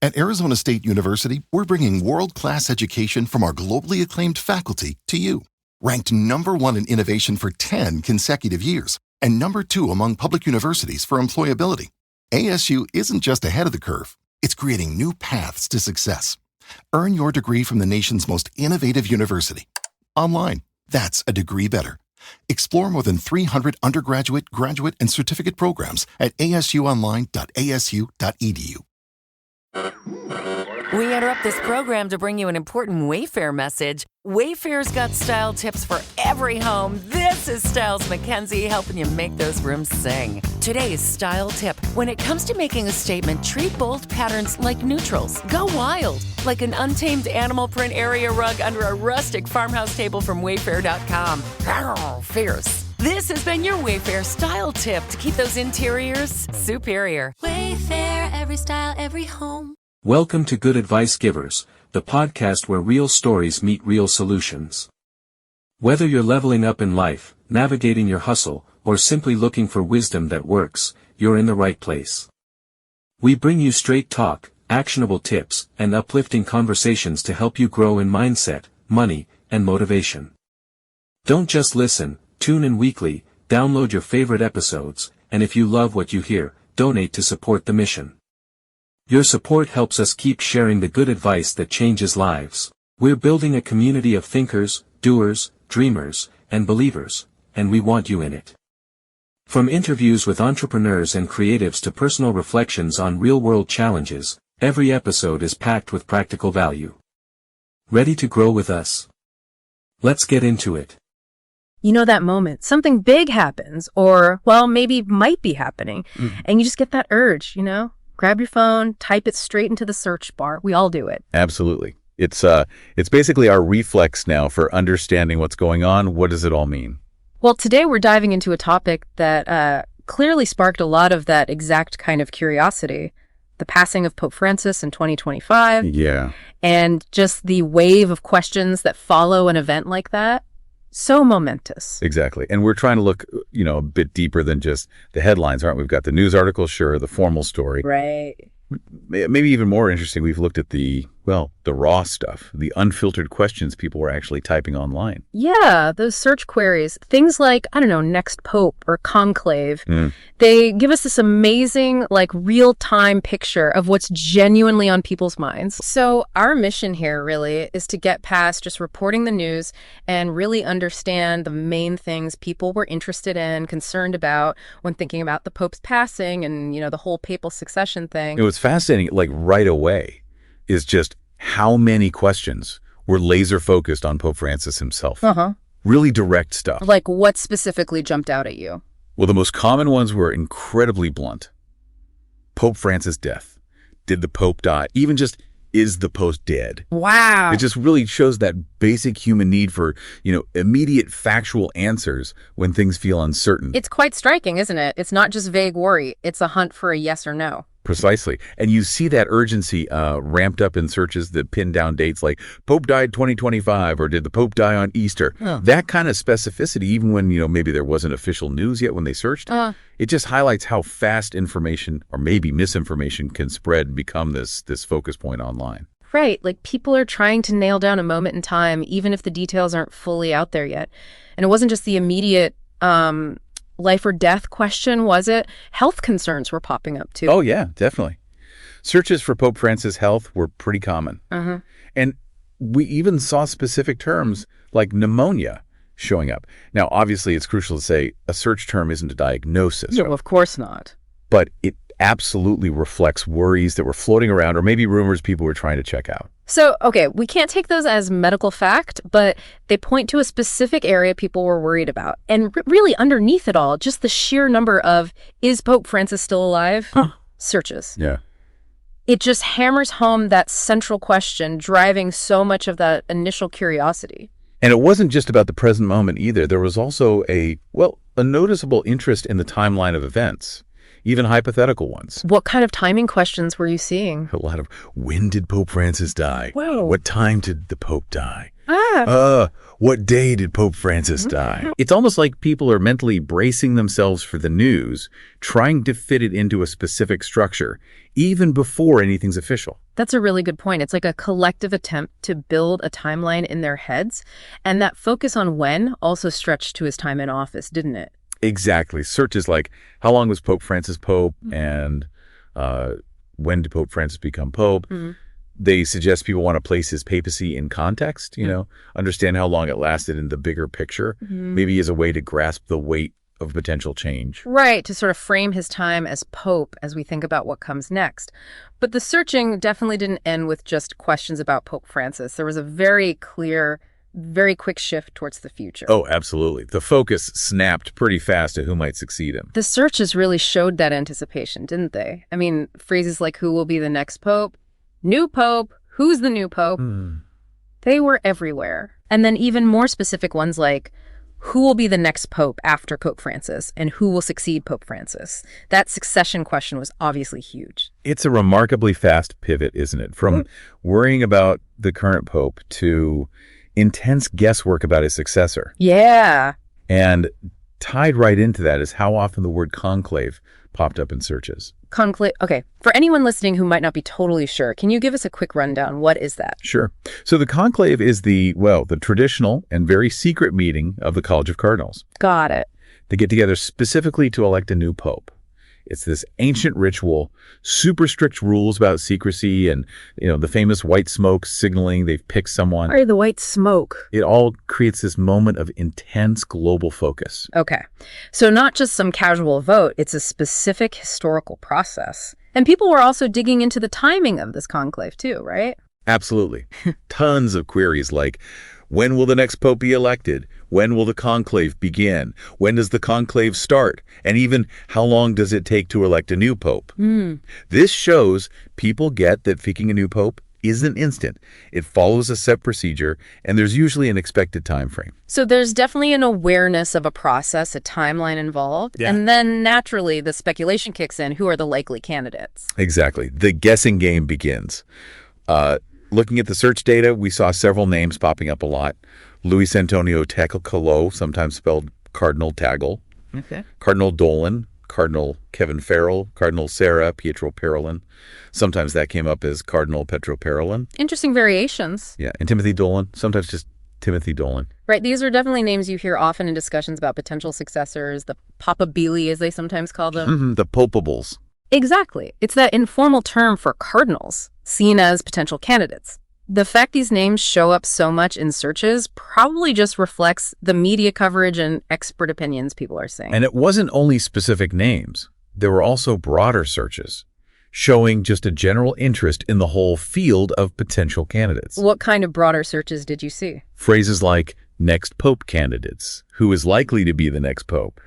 At Arizona State University, we're bringing world-class education from our globally acclaimed faculty to you. Ranked #1 in innovation for 10 consecutive years and #2 among public universities for employability, ASU isn't just ahead of the curve. It's creating new paths to success. Earn your degree from the nation's most innovative university. Online. That's a degree better. Explore more than 300 undergraduate, graduate, and certificate programs at asuonline.asu.edu. We interrupt this program to bring you an important Wayfair message. Wayfair's got style tips for every home. This is Styles McKenzie helping you make those rooms sing. Today's style tip. When it comes to making a statement, treat bold patterns like neutrals. Go wild, like an untamed animal print area rug under a rustic farmhouse table from Wayfair.com. Arr, fierce. This has been your Wayfair style tip to keep those interiors superior. Wayfair, every style, every home. Welcome to Good Advice Givers, the podcast where real stories meet real solutions. Whether you're leveling up in life, navigating your hustle, or simply looking for wisdom that works, you're in the right place. We bring you straight talk, actionable tips, and uplifting conversations to help you grow in mindset, money, and motivation. Don't just listen, tune in weekly, download your favorite episodes, and if you love what you hear, donate to support the mission. Your support helps us keep sharing the good advice that changes lives. We're building a community of thinkers, doers, dreamers, and believers, and we want you in it. From interviews with entrepreneurs and creatives to personal reflections on real-world challenges, every episode is packed with practical value. Ready to grow with us? Let's get into it. You know that moment, something big happens, or, well, maybe might be happening, and you just get that urge, Grab your phone, type it straight into the search bar. We all do it. Absolutely. It's basically our reflex now for understanding what's going on. What does it all mean? Well, today we're diving into a topic that clearly sparked a lot of that exact kind of curiosity. The passing of Pope Francis in 2025. Yeah. And just the wave of questions that follow an event like that. So momentous. Exactly. And we're trying to look, a bit deeper than just the headlines, aren't we? We've got the news article, sure, the formal story. Right. Maybe even more interesting, we've looked at the raw stuff, the unfiltered questions people were actually typing online. Yeah, those search queries, things like, next pope or conclave, they give us this amazing, real-time picture of what's genuinely on people's minds. So our mission here really is to get past just reporting the news and really understand the main things people were interested in, concerned about when thinking about the pope's passing and, the whole papal succession thing. It was fascinating, right away, is just how many questions were laser focused on Pope Francis himself. Really direct stuff. Like what specifically jumped out at you? Well, the most common ones were incredibly blunt. Pope Francis' death. Did the Pope die? Even just, is the Pope dead? Wow. It just really shows that basic human need for, immediate factual answers when things feel uncertain. It's quite striking, isn't it? It's not just vague worry. It's a hunt for a yes or no. Precisely. And you see that urgency ramped up in searches that pin down dates like Pope died 2025 or did the Pope die on Easter? That kind of specificity, even when, maybe there wasn't official news yet when they searched, it just highlights how fast information or maybe misinformation can spread and become this focus point online. Right. People are trying to nail down a moment in time, even if the details aren't fully out there yet. And it wasn't just the immediate life or death question, was it? Health concerns were popping up too. Oh, yeah, definitely. Searches for Pope Francis' health were pretty common. And we even saw specific terms like pneumonia showing up. Now, obviously, it's crucial to say a search term isn't a diagnosis. No, of course not. But it absolutely reflects worries that were floating around or maybe rumors people were trying to check out. So, okay, we can't take those as medical fact, but they point to a specific area people were worried about. And really underneath it all, just the sheer number of, is Pope Francis still alive? Searches. Yeah. It just hammers home that central question, driving so much of that initial curiosity. And it wasn't just about the present moment either. There was also a noticeable interest in the timeline of events. Even hypothetical ones. What kind of timing questions were you seeing? A lot of, when did Pope Francis die? Whoa. What time did the Pope die? What day did Pope Francis die? It's almost like people are mentally bracing themselves for the news, trying to fit it into a specific structure, even before anything's official. That's a really good point. It's like a collective attempt to build a timeline in their heads. And that focus on when also stretched to his time in office, didn't it? Exactly. Searches like, how long was Pope Francis Pope? And when did Pope Francis become Pope? They suggest people want to place his papacy in context, understand how long it lasted in the bigger picture, maybe as a way to grasp the weight of potential change. Right, to sort of frame his time as Pope as we think about what comes next. But the searching definitely didn't end with just questions about Pope Francis. There was a very clear, very quick shift towards the future. Oh, absolutely. The focus snapped pretty fast to who might succeed him. The searches really showed that anticipation, didn't they? I mean, phrases like who will be the next Pope, new Pope, who's the new Pope? They were everywhere. And then even more specific ones like who will be the next Pope after Pope Francis and who will succeed Pope Francis? That succession question was obviously huge. It's a remarkably fast pivot, isn't it? From worrying about the current Pope to intense guesswork about his successor. Yeah. And tied right into that is how often the word conclave popped up in searches. Conclave. Okay. For anyone listening who might not be totally sure, can you give us a quick rundown? What is that? Sure. So the conclave is the traditional and very secret meeting of the College of Cardinals. Got it. They get together specifically to elect a new pope. It's this ancient ritual, super strict rules about secrecy and, the famous white smoke signaling they've picked someone. Why the white smoke? It all creates this moment of intense global focus. Okay. So not just some casual vote, it's a specific historical process. And people were also digging into the timing of this conclave too, right? Absolutely. Tons of queries like, when will the next pope be elected? When will the conclave begin? When does the conclave start? And even how long does it take to elect a new pope? This shows people get that picking a new pope isn't instant. It follows a set procedure, and there's usually an expected time frame. So there's definitely an awareness of a process, a timeline involved. Yeah. And then naturally the speculation kicks in. Who are the likely candidates? Exactly. The guessing game begins. Looking at the search data, we saw several names popping up a lot. Luis Antonio Tecolo, sometimes spelled Cardinal Tagle. Okay. Cardinal Dolan, Cardinal Kevin Farrell, Cardinal Sarah Pietro Parolin. Sometimes that came up as Cardinal Petro Parolin. Interesting variations. Yeah, and Timothy Dolan, sometimes just Timothy Dolan. Right, these are definitely names you hear often in discussions about potential successors, the papabili, as they sometimes call them. The popables. Exactly. It's that informal term for cardinals, seen as potential candidates. The fact these names show up so much in searches probably just reflects the media coverage and expert opinions people are saying. And it wasn't only specific names. There were also broader searches showing just a general interest in the whole field of potential candidates. What kind of broader searches did you see? Phrases like next pope candidates, who is likely to be the next pope,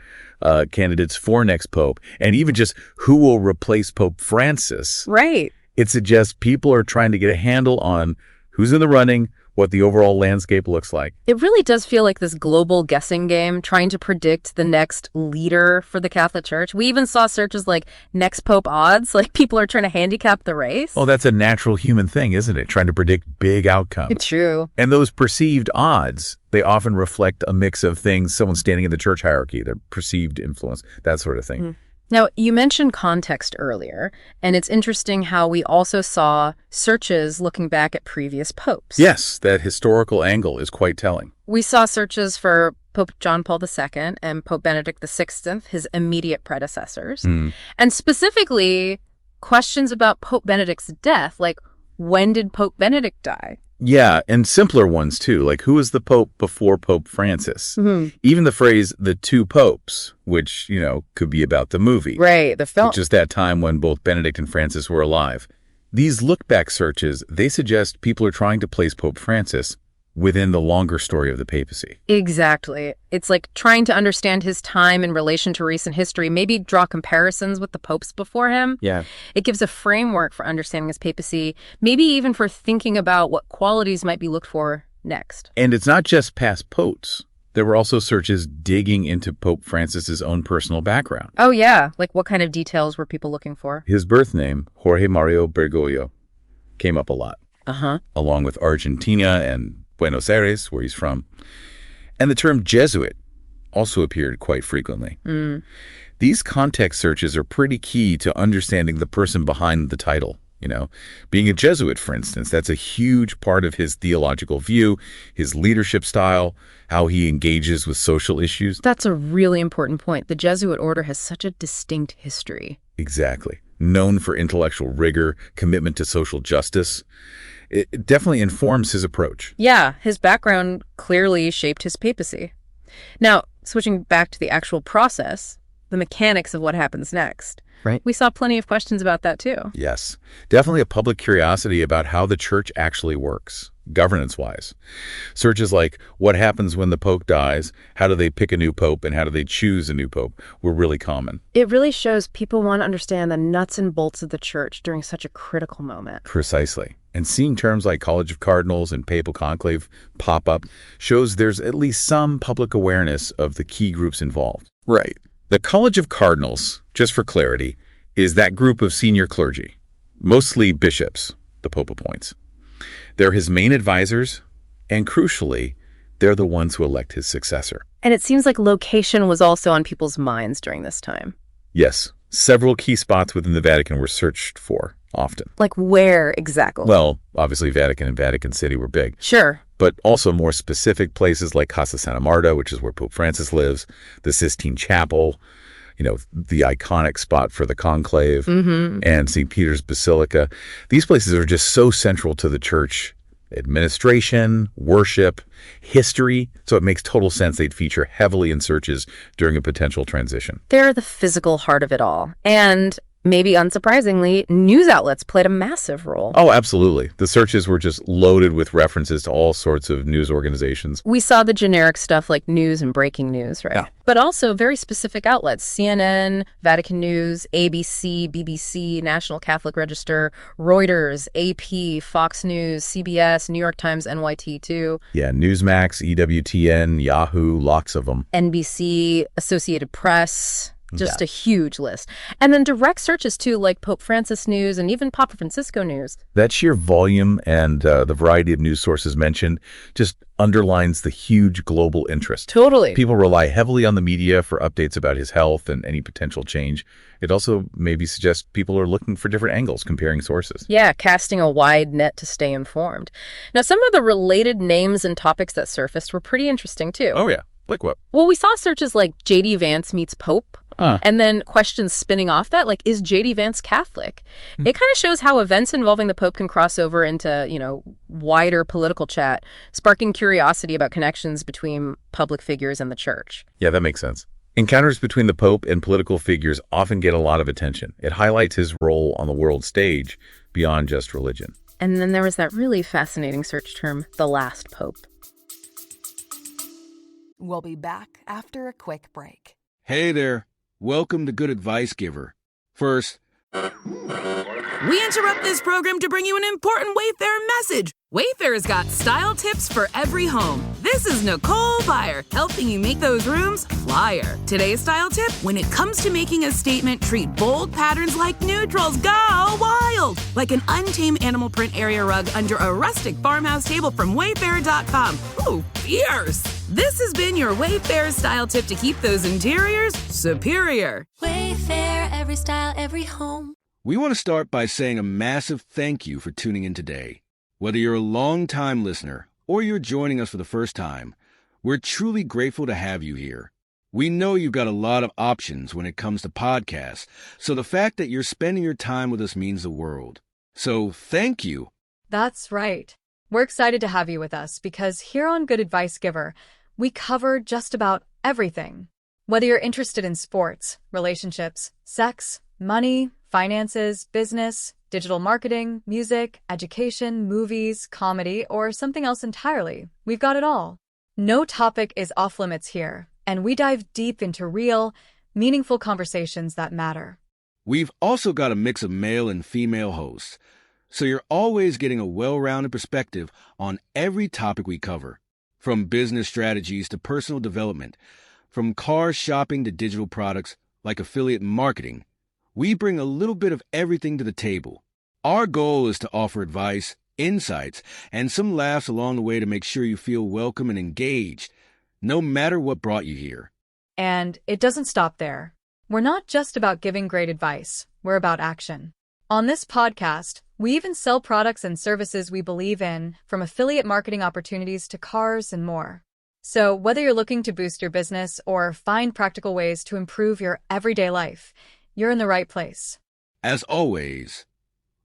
candidates for next pope, and even just who will replace Pope Francis. Right. It suggests people are trying to get a handle on who's in the running, what the overall landscape looks like. It really does feel like this global guessing game, trying to predict the next leader for the Catholic Church. We even saw searches like next pope odds, like people are trying to handicap the race. Oh, that's a natural human thing, isn't it? Trying to predict big outcomes. It's true. And those perceived odds, they often reflect a mix of things, someone standing in the church hierarchy, their perceived influence, that sort of thing. Now, you mentioned context earlier, and it's interesting how we also saw searches looking back at previous popes. Yes, that historical angle is quite telling. We saw searches for Pope John Paul II and Pope Benedict XVI, his immediate predecessors, and specifically questions about Pope Benedict's death, like when did Pope Benedict die? Yeah, and simpler ones too, like who was the Pope before Pope Francis? Even the phrase, the two popes, which, could be about the movie. Right, the film. Just that time when both Benedict and Francis were alive. These look-back searches, they suggest people are trying to place Pope Francis within the longer story of the papacy. Exactly. It's like trying to understand his time in relation to recent history, maybe draw comparisons with the popes before him. Yeah. It gives a framework for understanding his papacy, maybe even for thinking about what qualities might be looked for next. And it's not just past popes. There were also searches digging into Pope Francis's own personal background. Oh, yeah. Like what kind of details were people looking for? His birth name, Jorge Mario Bergoglio, came up a lot. Along with Argentina and Buenos Aires, where he's from. And the term Jesuit also appeared quite frequently. These context searches are pretty key to understanding the person behind the title. Being a Jesuit, for instance, that's a huge part of his theological view, his leadership style, how he engages with social issues. That's a really important point. The Jesuit order has such a distinct history. Exactly. Known for intellectual rigor, commitment to social justice. It definitely informs his approach. Yeah, his background clearly shaped his papacy. Now, switching back to the actual process, the mechanics of what happens next. Right. We saw plenty of questions about that too. Yes. Definitely a public curiosity about how the church actually works, governance-wise. Searches like, what happens when the pope dies? How do they pick a new pope? And how do they choose a new pope? Were really common. It really shows people want to understand the nuts and bolts of the church during such a critical moment. Precisely. And seeing terms like College of Cardinals and Papal Conclave pop up shows there's at least some public awareness of the key groups involved. Right. The College of Cardinals, just for clarity, is that group of senior clergy, mostly bishops, the Pope appoints. They're his main advisors, and crucially, they're the ones who elect his successor. And it seems like location was also on people's minds during this time. Yes, several key spots within the Vatican were searched for, often. Like where exactly? Well, obviously Vatican and Vatican City were big. Sure. But also more specific places like Casa Santa Marta, which is where Pope Francis lives, the Sistine Chapel, the iconic spot for the conclave, and St. Peter's Basilica. These places are just so central to the church administration, worship, history, so it makes total sense they'd feature heavily in searches during a potential transition. They're the physical heart of it all. And maybe unsurprisingly, news outlets played a massive role. Oh, absolutely. The searches were just loaded with references to all sorts of news organizations. We saw the generic stuff like news and breaking news, right? Yeah. But also very specific outlets, CNN, Vatican News, ABC, BBC, National Catholic Register, Reuters, AP, Fox News, CBS, New York Times, NYT too. Yeah, Newsmax, EWTN, Yahoo, lots of them. NBC, Associated Press. Just a huge list. And then direct searches too, like Pope Francis News and even Papa Francisco News. That sheer volume and the variety of news sources mentioned just underlines the huge global interest. Totally. People rely heavily on the media for updates about his health and any potential change. It also maybe suggests people are looking for different angles, comparing sources. Yeah, casting a wide net to stay informed. Now, some of the related names and topics that surfaced were pretty interesting too. Oh, yeah. Like what? Well, we saw searches like J.D. Vance meets Pope. And then questions spinning off that, like, is J.D. Vance Catholic? It kind of shows how events involving the Pope can cross over into, wider political chat, sparking curiosity about connections between public figures and the church. Yeah, that makes sense. Encounters between the Pope and political figures often get a lot of attention. It highlights his role on the world stage beyond just religion. And then there was that really fascinating search term, the last Pope. We'll be back after a quick break. Hey there. Welcome to Good Advice Giver. First, we interrupt this program to bring you an important Wayfair message. Wayfair's got style tips for every home. This is Nicole Byer, helping you make those rooms flyer. Today's style tip: when it comes to making a statement, treat bold patterns like neutrals. Go wild! Like an untamed animal print area rug under a rustic farmhouse table from Wayfair.com. Ooh, fierce! This has been your Wayfair style tip to keep those interiors superior. Wayfair, every style, every home. we want to start by saying a massive thank you for tuning in today. Whether you're a long-time listener or you're joining us for the first time, we're truly grateful to have you here. We know you've got a lot of options when it comes to podcasts, so the fact that you're spending your time with us means the world. So thank you. That's right. We're excited to have you with us because here on Good Advice Giver, we cover just about everything. Whether you're interested in sports, relationships, sex, money, finances, business, digital marketing, music, education, movies, comedy, or something else entirely, we've got it all. No topic is off limits here, and we dive deep into real, meaningful conversations that matter. We've also got a mix of male and female hosts, so you're always getting a well-rounded perspective on every topic we cover, from business strategies to personal development, from car shopping to digital products like affiliate marketing. We bring a little bit of everything to the table. Our goal is to offer advice, insights, and some laughs along the way to make sure you feel welcome and engaged, no matter what brought you here. And it doesn't stop there. We're not just about giving great advice. We're about action. On this podcast, we even sell products and services we believe in, from affiliate marketing opportunities to cars and more. So whether you're looking to boost your business or find practical ways to improve your everyday life, you're in the right place. As always,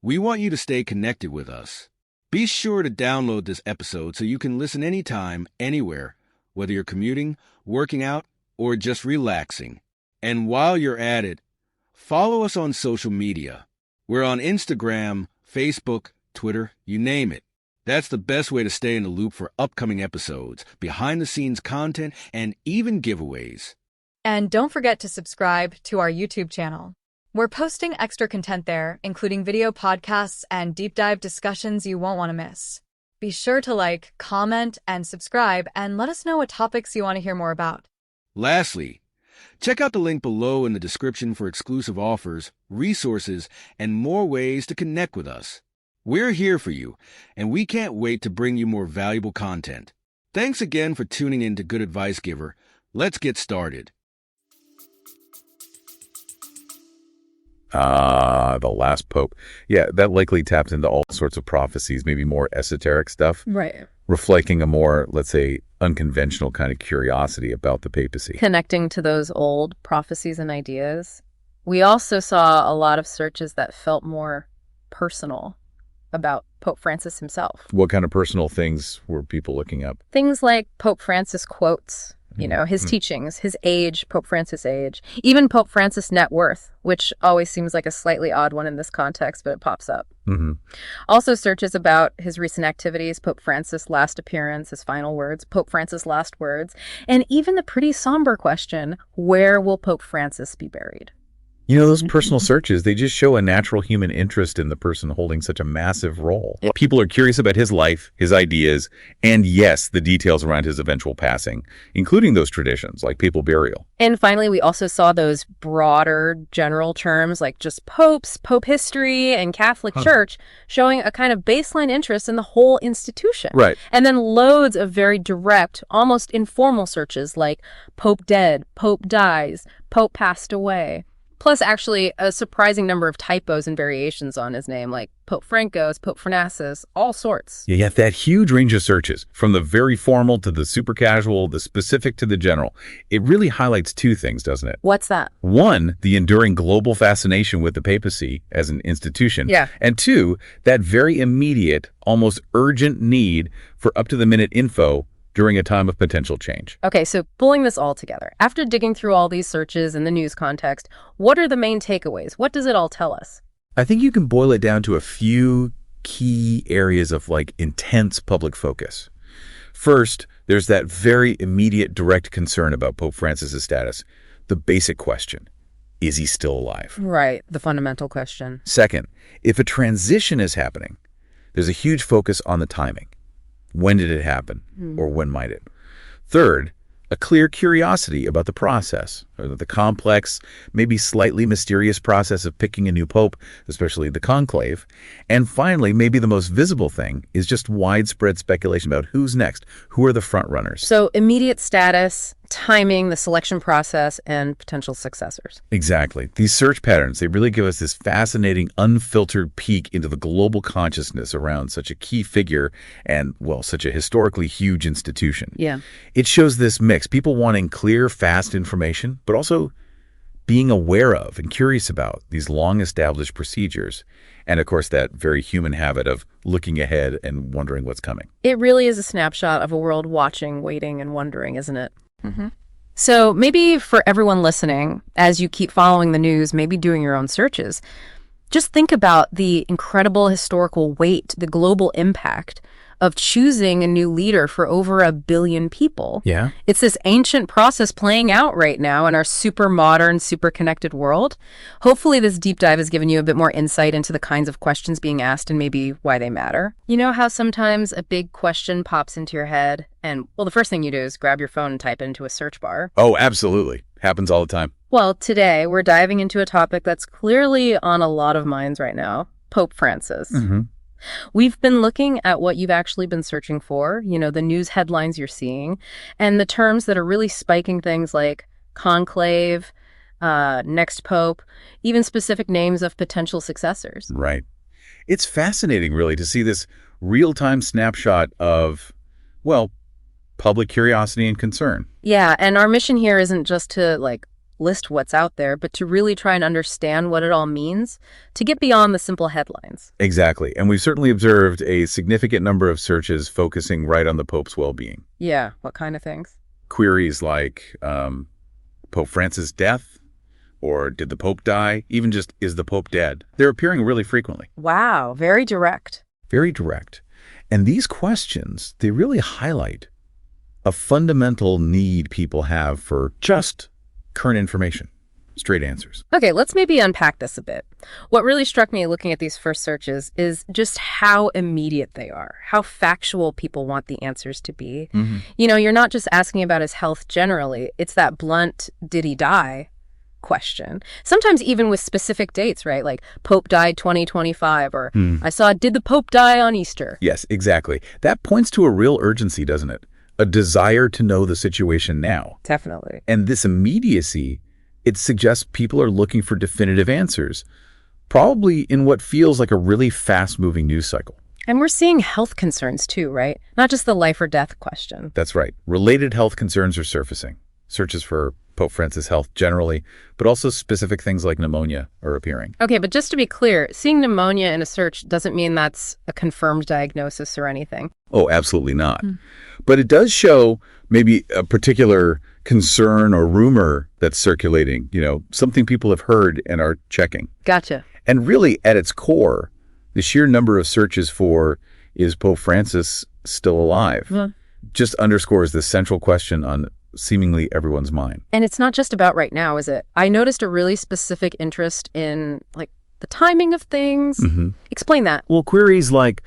we want you to stay connected with us. Be sure to download this episode so you can listen anytime, anywhere, whether you're commuting, working out, or just relaxing. And while you're at it, follow us on social media. We're on Instagram, Facebook, Twitter, you name it. That's the best way to stay in the loop for upcoming episodes, behind-the-scenes content, and even giveaways. And don't forget to subscribe to our YouTube channel. We're posting extra content there, including video podcasts and deep dive discussions you won't want to miss. Be sure to like, comment, and subscribe, and let us know what topics you want to hear more about. Lastly, check out the link below in the description for exclusive offers, resources, and more ways to connect with us. We're here for you, and we can't wait to bring you more valuable content. Thanks again for tuning in to Good Advice Giver. Let's get started. The last pope. Yeah, that likely taps into all sorts of prophecies, maybe more esoteric stuff. Right. Reflecting a more, let's say, unconventional kind of curiosity about the papacy. Connecting to those old prophecies and ideas. We also saw a lot of searches that felt more personal about Pope Francis himself. What kind of personal things were people looking up? Things like Pope Francis quotes, his teachings, his age, Pope Francis' age, even Pope Francis' net worth, which always seems like a slightly odd one in this context, but it pops up. Also searches about his recent activities, Pope Francis' last appearance, his final words, Pope Francis' last words, and even the pretty somber question, where will Pope Francis be buried? Those personal searches, they just show a natural human interest in the person holding such a massive role. Yep. People are curious about his life, his ideas, and yes, the details around his eventual passing, including those traditions like papal burial. And finally, we also saw those broader general terms like just popes, pope history, and Catholic Church showing a kind of baseline interest in the whole institution. Right. And then loads of very direct, almost informal searches like pope dead, pope dies, pope passed away. Plus, actually, a surprising number of typos and variations on his name, like Pope Francos, Pope Fernassus, all sorts. Yeah, that huge range of searches, from the very formal to the super casual, the specific to the general. It really highlights two things, doesn't it? What's that? One, the enduring global fascination with the papacy as an institution. Yeah. And two, that very immediate, almost urgent need for up-to-the-minute info during a time of potential change. Okay, so pulling this all together, after digging through all these searches and the news context, what are the main takeaways? What does it all tell us? I think you can boil it down to a few key areas of intense public focus. First, there's that very immediate direct concern about Pope Francis' status. The basic question, is he still alive? Right, the fundamental question. Second, if a transition is happening, there's a huge focus on the timing. When did it happen? Or when might it? Third, a clear curiosity about the process, or the complex, maybe slightly mysterious process of picking a new pope, especially the conclave. And finally, maybe the most visible thing is just widespread speculation about who's next, who are the front runners. So immediate status, timing, the selection process, and potential successors. Exactly. These search patterns, they really give us this fascinating, unfiltered peek into the global consciousness around such a key figure and, such a historically huge institution. Yeah. It shows this mix, people wanting clear, fast information, but also being aware of and curious about these long-established procedures. And, of course, that very human habit of looking ahead and wondering what's coming. It really is a snapshot of a world watching, waiting, and wondering, isn't it? So maybe for everyone listening, as you keep following the news, maybe doing your own searches, just think about the incredible historical weight, the global impact of choosing a new leader for over 1 billion people. Yeah. It's this ancient process playing out right now in our super modern, super connected world. Hopefully this deep dive has given you a bit more insight into the kinds of questions being asked and maybe why they matter. You know how sometimes a big question pops into your head and, the first thing you do is grab your phone and type it into a search bar? Oh, absolutely. Happens all the time. Well, today we're diving into a topic that's clearly on a lot of minds right now, Pope Francis. We've been looking at what you've actually been searching for, the news headlines you're seeing, and the terms that are really spiking things like conclave, next pope, even specific names of potential successors. Right. It's fascinating, really, to see this real-time snapshot of, well, public curiosity and concern. Yeah, and our mission here isn't just to, list what's out there, but to really try and understand what it all means, to get beyond the simple headlines. Exactly. And we've certainly observed a significant number of searches focusing right on the Pope's well-being. Yeah, what kind of things? Queries like Pope Francis' death, or did the Pope die? Even just, is the Pope dead? They're appearing really frequently. Wow, very direct. Very direct. And these questions, they really highlight a fundamental need people have for just current information, straight answers. Okay, let's maybe unpack this a bit. What really struck me looking at these first searches is just how immediate they are, how factual people want the answers to be. Mm-hmm. You're not just asking about his health generally. It's that blunt, did he die question. Sometimes even with specific dates, right? Like Pope died 2025, or I saw, did the Pope die on Easter? Yes, exactly. That points to a real urgency, doesn't it? A desire to know the situation now. Definitely. And this immediacy, it suggests people are looking for definitive answers, probably in what feels like a really fast-moving news cycle. And we're seeing health concerns too, right? Not just the life or death question. That's right. Related health concerns are surfacing. Searches for Pope Francis' health generally, but also specific things like pneumonia are appearing. Okay, but just to be clear, seeing pneumonia in a search doesn't mean that's a confirmed diagnosis or anything. Oh, absolutely not. But it does show maybe a particular concern or rumor that's circulating, something people have heard and are checking. Gotcha. And really, at its core, the sheer number of searches for, is Pope Francis still alive? Just underscores the central question on seemingly everyone's mind. And it's not just about right now, is it? I noticed a really specific interest in, the timing of things. Explain that. Well, queries like,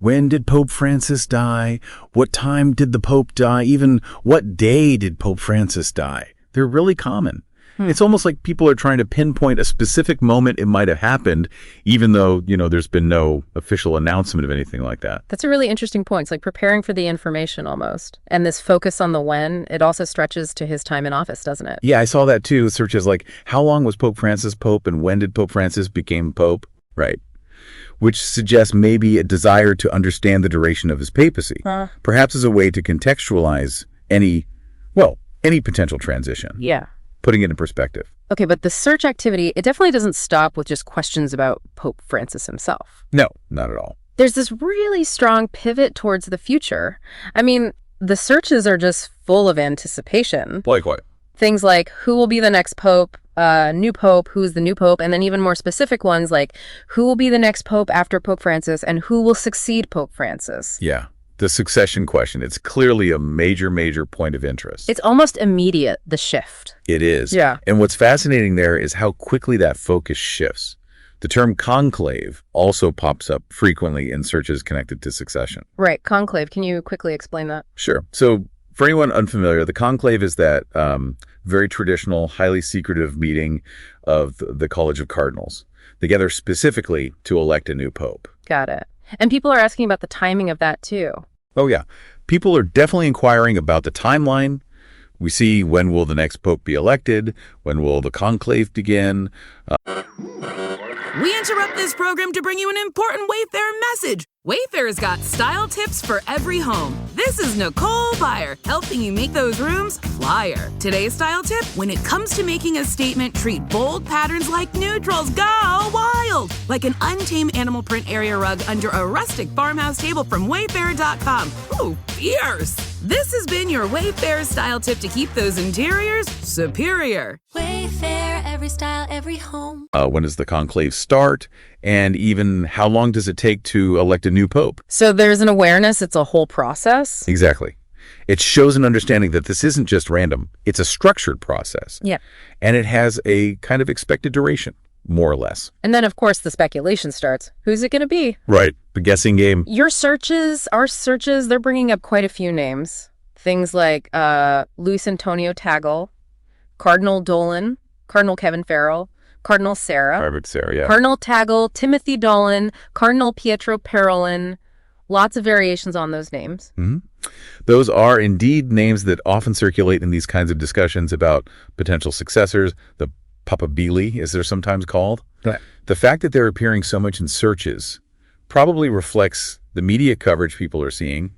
when did Pope Francis die? What time did the Pope die? Even what day did Pope Francis die? They're really common. It's almost like people are trying to pinpoint a specific moment it might have happened, even though, there's been no official announcement of anything like that. That's a really interesting point. It's like preparing for the information almost. And this focus on the when, it also stretches to his time in office, doesn't it? Yeah, I saw that too. Searches like, how long was Pope Francis Pope and when did Pope Francis become Pope? Right. Which suggests maybe a desire to understand the duration of his papacy, perhaps as a way to contextualize any potential transition. Yeah. Putting it in perspective. Okay, but the search activity, it definitely doesn't stop with just questions about Pope Francis himself. No, not at all. There's this really strong pivot towards the future. I mean, the searches are just full of anticipation. Like what? Things like, who will be the next pope, new pope, who's the new pope, and then even more specific ones like, who will be the next pope after Pope Francis, and who will succeed Pope Francis? Yeah. The succession question, it's clearly a major point of interest. It's almost immediate, the shift. It is. Yeah. And what's fascinating there is how quickly that focus shifts. The term conclave also pops up frequently in searches connected to succession. Right. Conclave. Can you quickly explain that? Sure. So for anyone unfamiliar, the conclave is that very traditional, highly secretive meeting of the College of Cardinals. They gather specifically to elect a new pope. Got it. And people are asking about the timing of that too. Oh, yeah. People are definitely inquiring about the timeline. We see, when will the next pope be elected? When will the conclave begin? We interrupt this program to bring you an important Wayfair message. Wayfair's got style tips for every home. This is Nicole Byer, helping you make those rooms flyer. Today's style tip: when it comes to making a statement, treat bold patterns like neutrals. Go wild! Like an untamed animal print area rug under a rustic farmhouse table from Wayfair.com. Ooh, fierce! This has been your Wayfair style tip to keep those interiors superior. Wayfair, every style, every home. When does the conclave start? And even how long does it take to elect a new pope? So there's an awareness, it's a whole process. Exactly. It shows an understanding that this isn't just random. It's a structured process. Yeah. And it has a kind of expected duration, more or less. And then, of course, the speculation starts. Who's it going to be? Right. The guessing game. Your searches, our searches, they're bringing up quite a few names. Things like Luis Antonio Tagle, Cardinal Dolan, Cardinal Kevin Farrell, Cardinal Sarah. Sarah, yeah. Cardinal Tagle, Timothy Dolan, Cardinal Pietro Parolin. Lots of variations on those names. Mm-hmm. Those are indeed names that often circulate in these kinds of discussions about potential successors. The Papabili, as they're sometimes called. Right. The fact that they're appearing so much in searches probably reflects the media coverage people are seeing,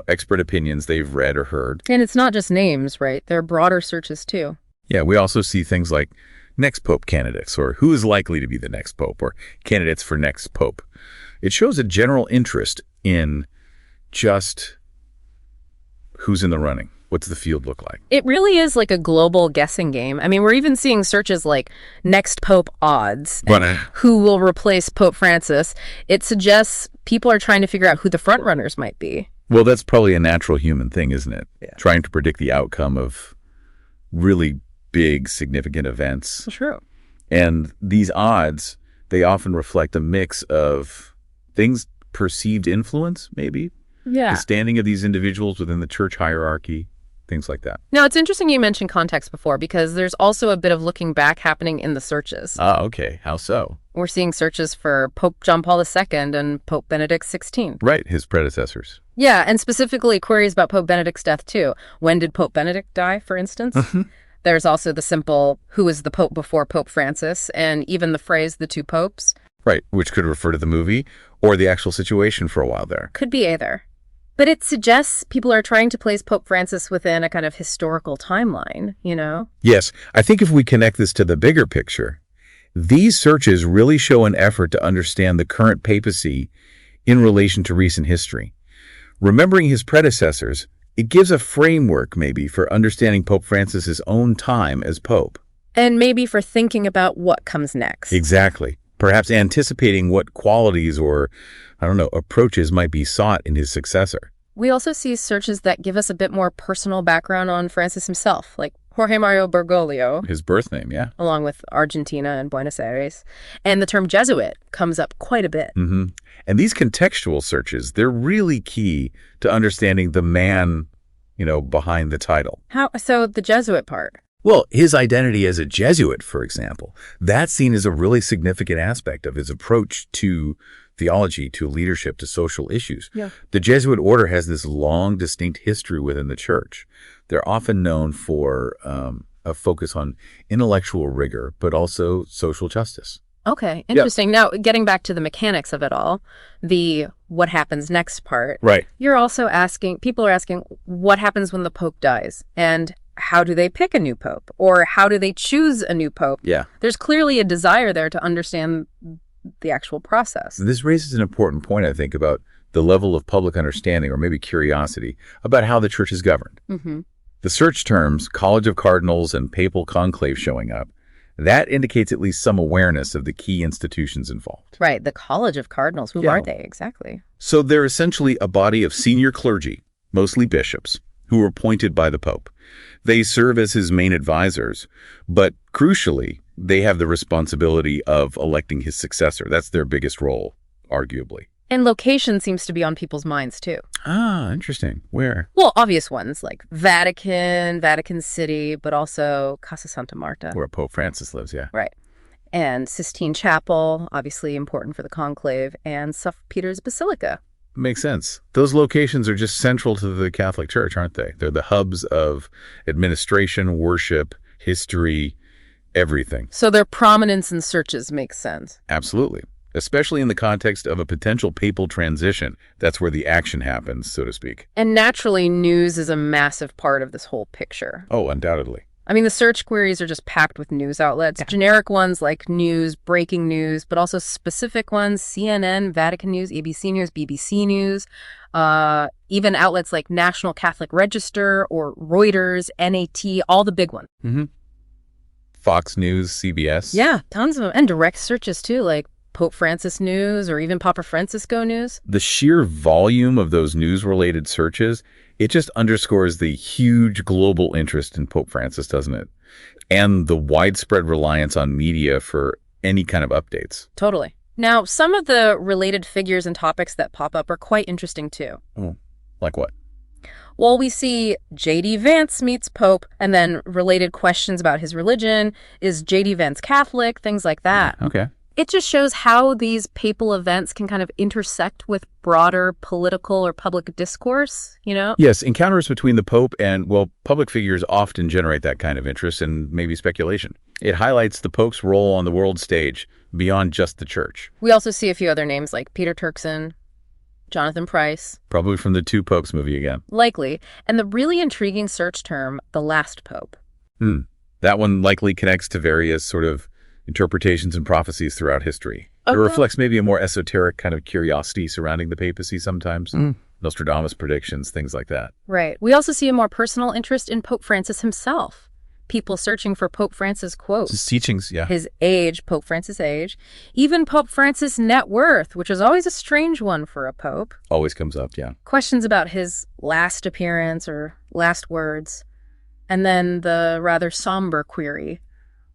expert opinions they've read or heard. And it's not just names, right? There are broader searches too. Yeah, we also see things like next pope candidates, or who is likely to be the next pope, or candidates for next pope. It shows a general interest in just who's in the running. What's the field look like? It really is like a global guessing game. I mean, we're even seeing searches like next pope odds, who will replace Pope Francis. It suggests people are trying to figure out who the front runners might be. Well, that's probably a natural human thing, isn't it? Yeah. Trying to predict the outcome of really big, significant events. True. And these odds, they often reflect a mix of things, perceived influence, maybe. Yeah. The standing of these individuals within the church hierarchy, things like that. Now, it's interesting you mentioned context before, because there's also a bit of looking back happening in the searches. Ah, okay. How so? We're seeing searches for Pope John Paul II and Pope Benedict XVI. Right, his predecessors. Yeah, and specifically queries about Pope Benedict's death, too. When did Pope Benedict die, for instance? There's also the simple, who was the Pope before Pope Francis, and even the phrase, the two popes. Right, which could refer to the movie or the actual situation for a while there. Could be either. But it suggests people are trying to place Pope Francis within a kind of historical timeline, Yes, I think if we connect this to the bigger picture, these searches really show an effort to understand the current papacy in relation to recent history. Remembering his predecessors, it gives a framework maybe for understanding Pope Francis's own time as Pope. And maybe for thinking about what comes next. Exactly. Perhaps anticipating what qualities or, approaches might be sought in his successor. We also see searches that give us a bit more personal background on Francis himself, like Jorge Mario Bergoglio. His birth name, yeah. Along with Argentina and Buenos Aires. And the term Jesuit comes up quite a bit. Mm-hmm. And these contextual searches, they're really key to understanding the man, behind the title. How so? The Jesuit part. Well, his identity as a Jesuit, for example, that's seen as a really significant aspect of his approach to theology, to leadership, to social issues. Yeah. The Jesuit order has this long, distinct history within the church. They're often known for a focus on intellectual rigor, but also social justice. Okay, interesting. Now, getting back to the mechanics of it all, the what happens next part. Right. You're also people are asking, what happens when the Pope dies? And how do they pick a new pope? Or how do they choose a new pope? Yeah. There's clearly a desire there to understand the actual process. This raises an important point, I think, about the level of public understanding, or maybe curiosity, about how the church is governed. Mm-hmm. The search terms, College of Cardinals and Papal Conclave showing up, that indicates at least some awareness of the key institutions involved. Right, the College of Cardinals. Who are they exactly? So they're essentially a body of senior clergy, mostly bishops, who are appointed by the Pope. They serve as his main advisors, but crucially, they have the responsibility of electing his successor. That's their biggest role, arguably. And location seems to be on people's minds, too. Ah, interesting. Where? Well, obvious ones like Vatican, Vatican City, but also Casa Santa Marta. Where Pope Francis lives, yeah. Right. And Sistine Chapel, obviously important for the conclave, and St. Peter's Basilica. Makes sense. Those locations are just central to the Catholic Church, aren't they? They're the hubs of administration, worship, history, everything. So their prominence in searches makes sense. Absolutely. Especially in the context of a potential papal transition. That's where the action happens, so to speak. And naturally, news is a massive part of this whole picture. Oh, undoubtedly. I mean, the search queries are just packed with news outlets. Generic ones like news, breaking news, but also specific ones, CNN, Vatican News, ABC News, BBC News, even outlets like National Catholic Register or Reuters, NAT, all the big ones. Mm-hmm. Fox News, CBS. Yeah, tons of them. And direct searches too, like Pope Francis News or even Papa Francisco News. The sheer volume of those news-related searches, it just underscores the huge global interest in Pope Francis, doesn't it? And the widespread reliance on media for any kind of updates. Totally. Now, some of the related figures and topics that pop up are quite interesting too. Oh, like what? Well, we see J.D. Vance meets Pope, and then related questions about his religion. Is J.D. Vance Catholic? Things like that. Okay. It just shows how these papal events can kind of intersect with broader political or public discourse, you know? Yes, encounters between the Pope and, well, public figures often generate that kind of interest and maybe speculation. It highlights the Pope's role on the world stage beyond just the church. We also see a few other names like Peter Turkson, Jonathan Pryce. Probably from the Two Popes movie again. Likely. And the really intriguing search term, the last Pope. That one likely connects to various sort of interpretations and prophecies throughout history. It reflects maybe a more esoteric kind of curiosity surrounding the papacy sometimes. Nostradamus predictions, things like that. Right. We also see a more personal interest in Pope Francis himself. People searching for Pope Francis quotes. His teachings, yeah. His age, Pope Francis' age. Even Pope Francis' net worth, which is always a strange one for a pope. Always comes up, yeah. Questions about his last appearance or last words. And then the rather somber query,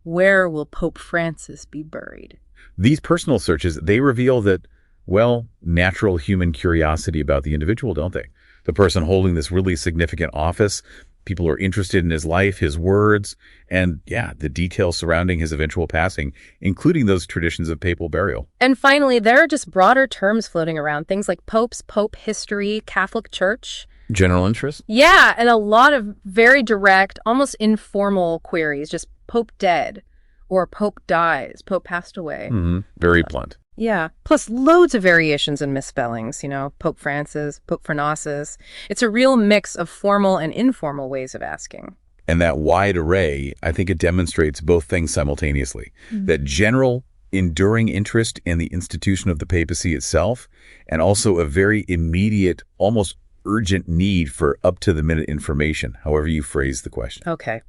where will Pope Francis be buried? These personal searches, they reveal that, well, natural human curiosity about the individual, don't they? The person holding this really significant office, people are interested in his life, his words, and, yeah, the details surrounding his eventual passing, including those traditions of papal burial. And finally, there are just broader terms floating around, things like popes, pope history, Catholic Church. General interest? Yeah, and a lot of very direct, almost informal queries, just Pope dead, or Pope dies, Pope passed away. Very blunt. Yeah, plus loads of variations and misspellings, you know, Pope Francis, Pope Phronosis. It's a real mix of formal and informal ways of asking. And that wide array, I think it demonstrates both things simultaneously. That general, enduring interest in the institution of the papacy itself, and also a very immediate, almost urgent need for up-to-the-minute information, however you phrase the question. Okay.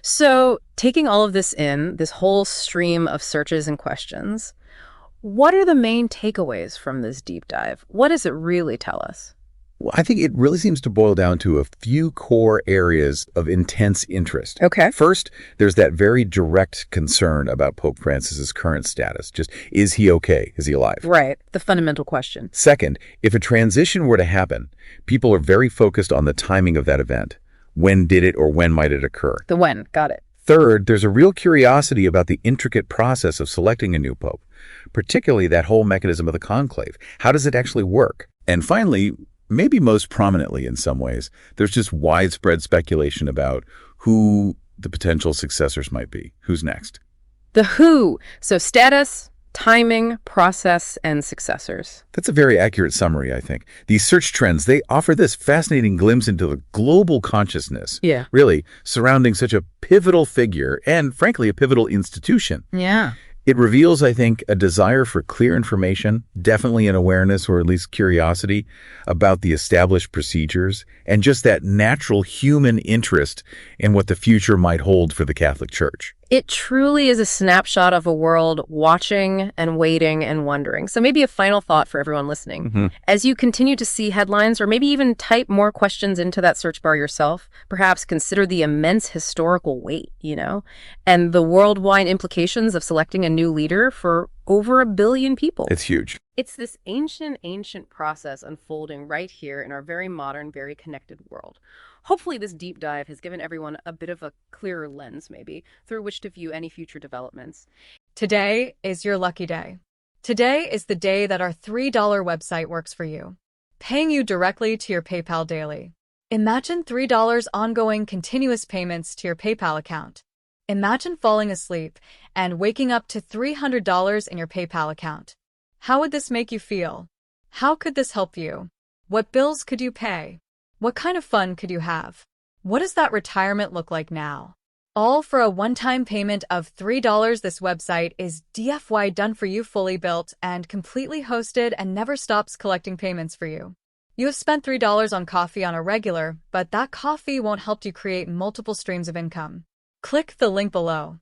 So taking all of this in, this whole stream of searches and questions, what are the main takeaways from this deep dive? What does it really tell us? Well, I think it really seems to boil down to a few core areas of intense interest. Okay. First, there's that very direct concern about Pope Francis's current status. Just, is he okay? Is he alive? Right. The fundamental question. Second, if a transition were to happen, people are very focused on the timing of that event. When did it or when might it occur? The when. Got it. Third, there's a real curiosity about the intricate process of selecting a new pope, particularly that whole mechanism of the conclave. How does it actually work? And finally, maybe most prominently in some ways, there's just widespread speculation about who the potential successors might be. Who's next? The who. So status, timing, process, and successors. That's a very accurate summary, I think. These search trends, they offer this fascinating glimpse into the global consciousness, really, surrounding such a pivotal figure and, frankly, a pivotal institution. Yeah. It reveals, I think, a desire for clear information, definitely an awareness or at least curiosity about the established procedures, and just that natural human interest in what the future might hold for the Catholic Church. It truly is a snapshot of a world watching and waiting and wondering. So maybe a final thought for everyone listening. As you continue to see headlines or maybe even type more questions into that search bar yourself, perhaps consider the immense historical weight, you know, and the worldwide implications of selecting a new leader for over 1 billion people. It's huge. It's this ancient process unfolding right here in our very modern, very connected world. Hopefully this deep dive has given everyone a bit of a clearer lens, maybe, through which to view any future developments. Today is your lucky day. Today is the day that our $3 website works for you, paying you directly to your PayPal daily. Imagine $3 ongoing continuous payments to your PayPal account. Imagine falling asleep and waking up to $300 in your PayPal account. How would this make you feel? How could this help you? What bills could you pay? What kind of fun could you have? What does that retirement look like now? All for a one-time payment of $3. This website is DFY done for you, fully built and completely hosted, and never stops collecting payments for you. You have spent $3 on coffee on a regular, but that coffee won't help you create multiple streams of income. Click the link below.